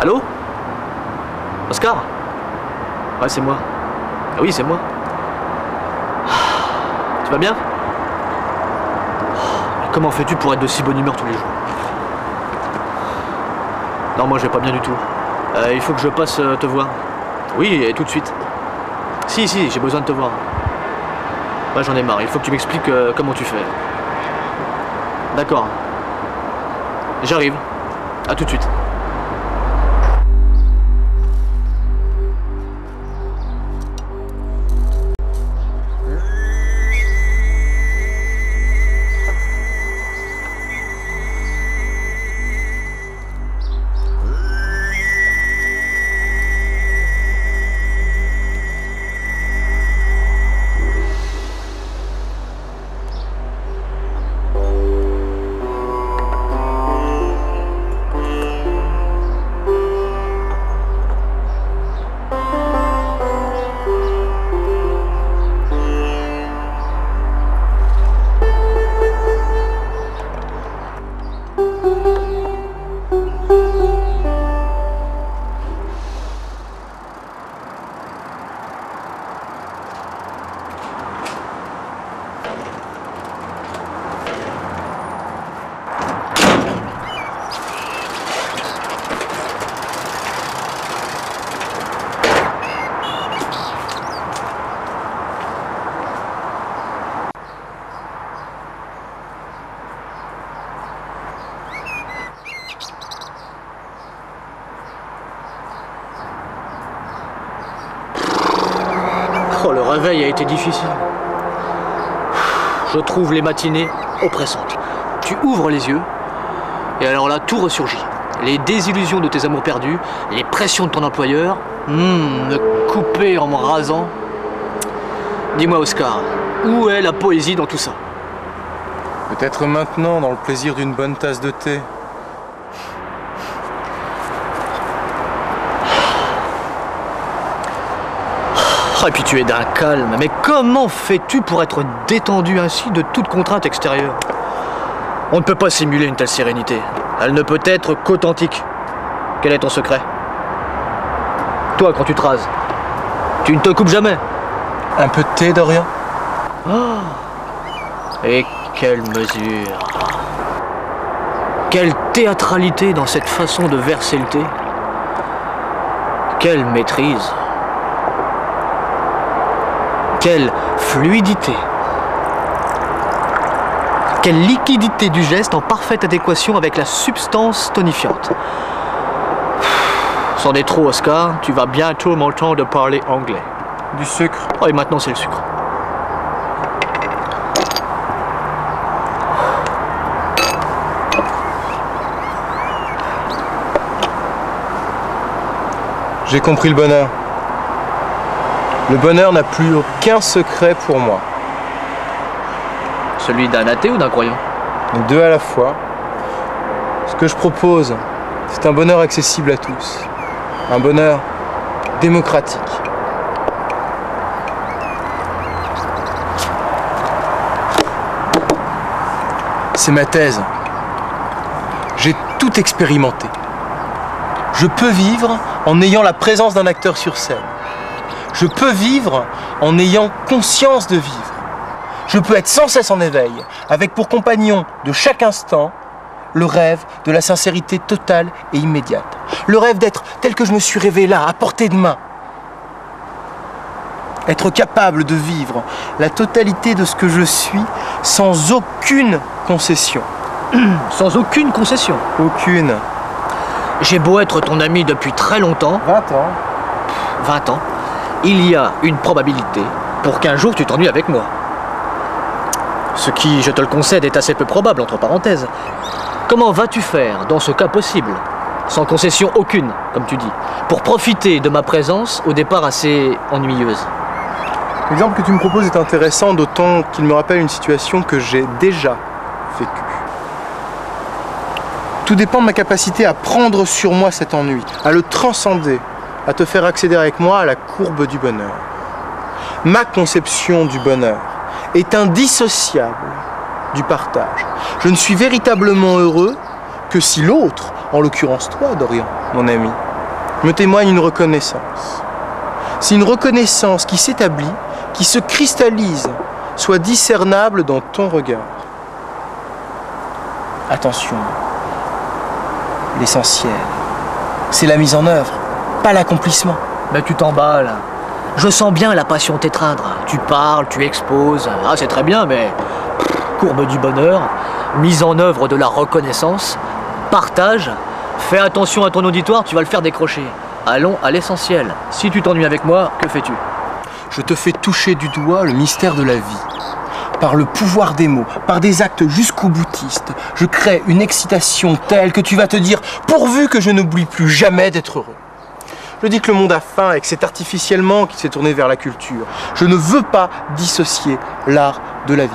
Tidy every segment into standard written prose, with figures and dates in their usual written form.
Allô? Oscar? Ouais, c'est moi. Ah oui, c'est moi. Tu vas bien? Comment fais-tu pour être de si bonne humeur tous les jours? Non, moi je vais pas bien du tout. Il faut que je passe te voir. Oui, et tout de suite. Si, j'ai besoin de te voir. Ouais, j'en ai marre. Il faut que tu m'expliques comment tu fais. D'accord. J'arrive. À tout de suite. Oh, le réveil a été difficile. Je trouve les matinées oppressantes. Tu ouvres les yeux, et alors là, tout ressurgit. Les désillusions de tes amours perdus, les pressions de ton employeur, me couper en me rasant. Dis-moi, Oscar, où est la poésie dans tout ça? Peut-être maintenant, dans le plaisir d'une bonne tasse de thé. Et puis tu es d'un calme. Mais comment fais-tu pour être détendu ainsi de toute contrainte extérieure? On ne peut pas simuler une telle sérénité. Elle ne peut être qu'authentique. Quel est ton secret? Toi, quand tu te rases, tu ne te coupes jamais. Un peu de thé, Dorian? Oh. Et quelle mesure! Quelle théâtralité dans cette façon de verser le thé! Quelle maîtrise! Quelle fluidité! Quelle liquidité du geste en parfaite adéquation avec la substance tonifiante! C'en est trop, Oscar. Tu vas bientôt m'entendre parler anglais. Du sucre. Oh, et maintenant c'est le sucre. J'ai compris le bonheur. Le bonheur n'a plus aucun secret pour moi. Celui d'un athée ou d'un croyant? Les deux à la fois. Ce que je propose, c'est un bonheur accessible à tous. Un bonheur démocratique. C'est ma thèse. J'ai tout expérimenté. Je peux vivre en ayant la présence d'un acteur sur scène. Je peux vivre en ayant conscience de vivre. Je peux être sans cesse en éveil, avec pour compagnon de chaque instant le rêve de la sincérité totale et immédiate. Le rêve d'être tel que je me suis rêvé là, à portée de main. Être capable de vivre la totalité de ce que je suis sans aucune concession. Sans aucune concession? Aucune. J'ai beau être ton ami depuis très longtemps. 20 ans. 20 ans. il y a une probabilité pour qu'un jour tu t'ennuies avec moi. Ce qui, je te le concède, est assez peu probable, entre parenthèses. Comment vas-tu faire dans ce cas possible, sans concession aucune, comme tu dis, pour profiter de ma présence au départ assez ennuyeuse? L'exemple que tu me proposes est intéressant, d'autant qu'il me rappelle une situation que j'ai déjà vécue. Tout dépend de ma capacité à prendre sur moi cet ennui, à le transcender, à te faire accéder avec moi à la courbe du bonheur. Ma conception du bonheur est indissociable du partage. Je ne suis véritablement heureux que si l'autre, en l'occurrence toi, Dorian, mon ami, me témoigne une reconnaissance. Si une reconnaissance qui s'établit, qui se cristallise, soit discernable dans ton regard. Attention, l'essentiel, c'est la mise en œuvre, pas l'accomplissement. Mais tu t'emballes. Je sens bien la passion t'étreindre. Tu parles, tu exposes. Ah, c'est très bien, mais courbe du bonheur, mise en œuvre de la reconnaissance, partage. Fais attention à ton auditoire, tu vas le faire décrocher. Allons à l'essentiel. Si tu t'ennuies avec moi, que fais-tu? Je te fais toucher du doigt le mystère de la vie. Par le pouvoir des mots, par des actes jusqu'au boutiste, je crée une excitation telle que tu vas te dire « pourvu que je n'oublie plus jamais d'être heureux ». Je dis que le monde a faim et que c'est artificiellement qu'il s'est tourné vers la culture. Je ne veux pas dissocier l'art de la vie.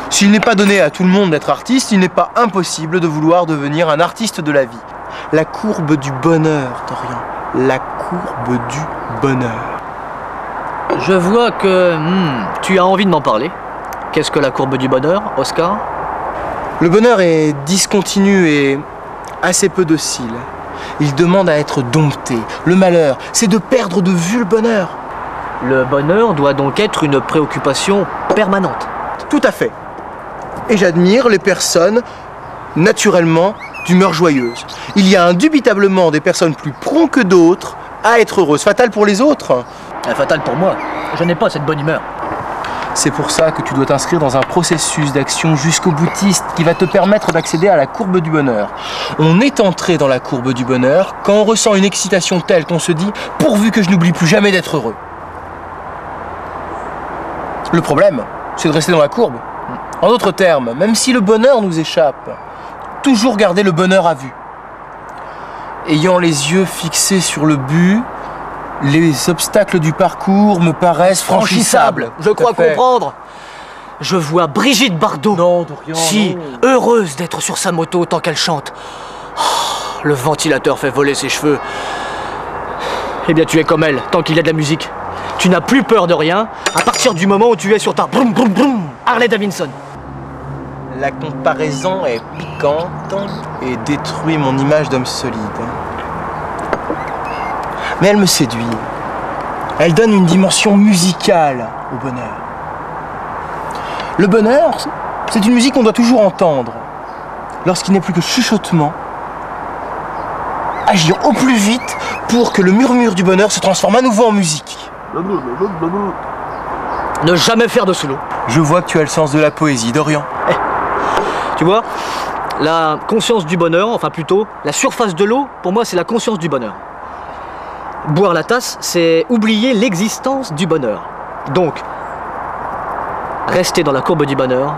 S'il n'est pas donné à tout le monde d'être artiste, il n'est pas impossible de vouloir devenir un artiste de la vie. La courbe du bonheur, Dorian. La courbe du bonheur. Je vois que tu as envie de m'en parler. Qu'est-ce que la courbe du bonheur, Oscar? Le bonheur est discontinu et assez peu docile. Il demande à être dompté. Le malheur, c'est de perdre de vue le bonheur. Le bonheur doit donc être une préoccupation permanente. Tout à fait. Et j'admire les personnes, naturellement, d'humeur joyeuse. Il y a indubitablement des personnes plus promptes que d'autres à être heureuses. Fatal pour les autres. Fatal pour moi. Je n'ai pas cette bonne humeur. C'est pour ça que tu dois t'inscrire dans un processus d'action jusqu'au boutiste qui va te permettre d'accéder à la courbe du bonheur. On est entré dans la courbe du bonheur quand on ressent une excitation telle qu'on se dit « pourvu que je n'oublie plus jamais d'être heureux ». Le problème, c'est de rester dans la courbe. En d'autres termes, même si le bonheur nous échappe, toujours garder le bonheur à vue. Ayant les yeux fixés sur le but, les obstacles du parcours me paraissent franchissables. Je crois comprendre. Je vois Brigitte Bardot, non, Dorian, si non. heureuse d'être sur sa moto tant qu'elle chante. Oh, le ventilateur fait voler ses cheveux. Eh bien, tu es comme elle, tant qu'il y a de la musique. Tu n'as plus peur de rien à partir du moment où tu es sur ta broum broum broum Harley Davidson. La comparaison est piquante et détruit mon image d'homme solide. Mais elle me séduit. Elle donne une dimension musicale au bonheur. Le bonheur, c'est une musique qu'on doit toujours entendre. Lorsqu'il n'est plus que chuchotement, agir au plus vite pour que le murmure du bonheur se transforme à nouveau en musique. Ne jamais faire de solo. Je vois que tu as le sens de la poésie, Dorian. Tu vois, la conscience du bonheur, enfin plutôt, la surface de l'eau, pour moi, c'est la conscience du bonheur. Boire la tasse, c'est oublier l'existence du bonheur. Donc, rester dans la courbe du bonheur,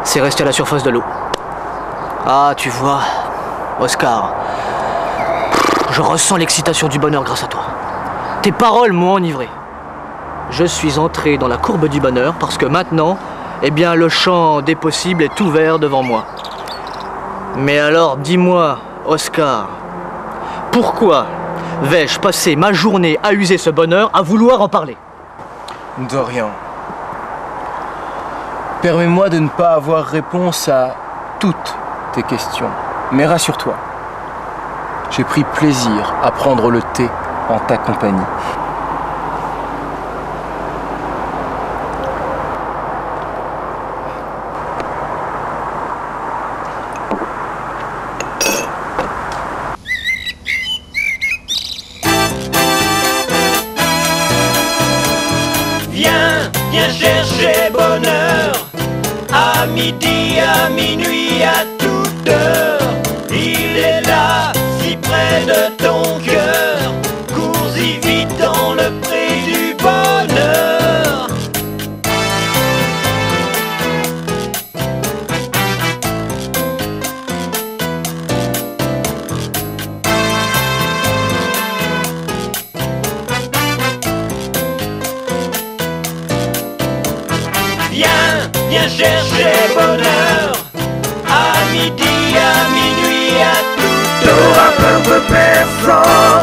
c'est rester à la surface de l'eau. Ah, tu vois, Oscar, je ressens l'excitation du bonheur grâce à toi. Tes paroles m'ont enivré. Je suis entré dans la courbe du bonheur parce que maintenant, eh bien, le champ des possibles est ouvert devant moi. Mais alors, dis-moi, Oscar, pourquoi vais-je passer ma journée à user ce bonheur, à vouloir en parler? Dorian, permets-moi de ne pas avoir réponse à toutes tes questions. Mais rassure-toi, j'ai pris plaisir à prendre le thé en ta compagnie. Viens chercher bonheur, à midi, à minuit, à toute heure. Il est là, si près de ton cœur, cours-y vite dans viens chercher bonheur. À midi, à minuit, à tout heure. T'auras peur de personne.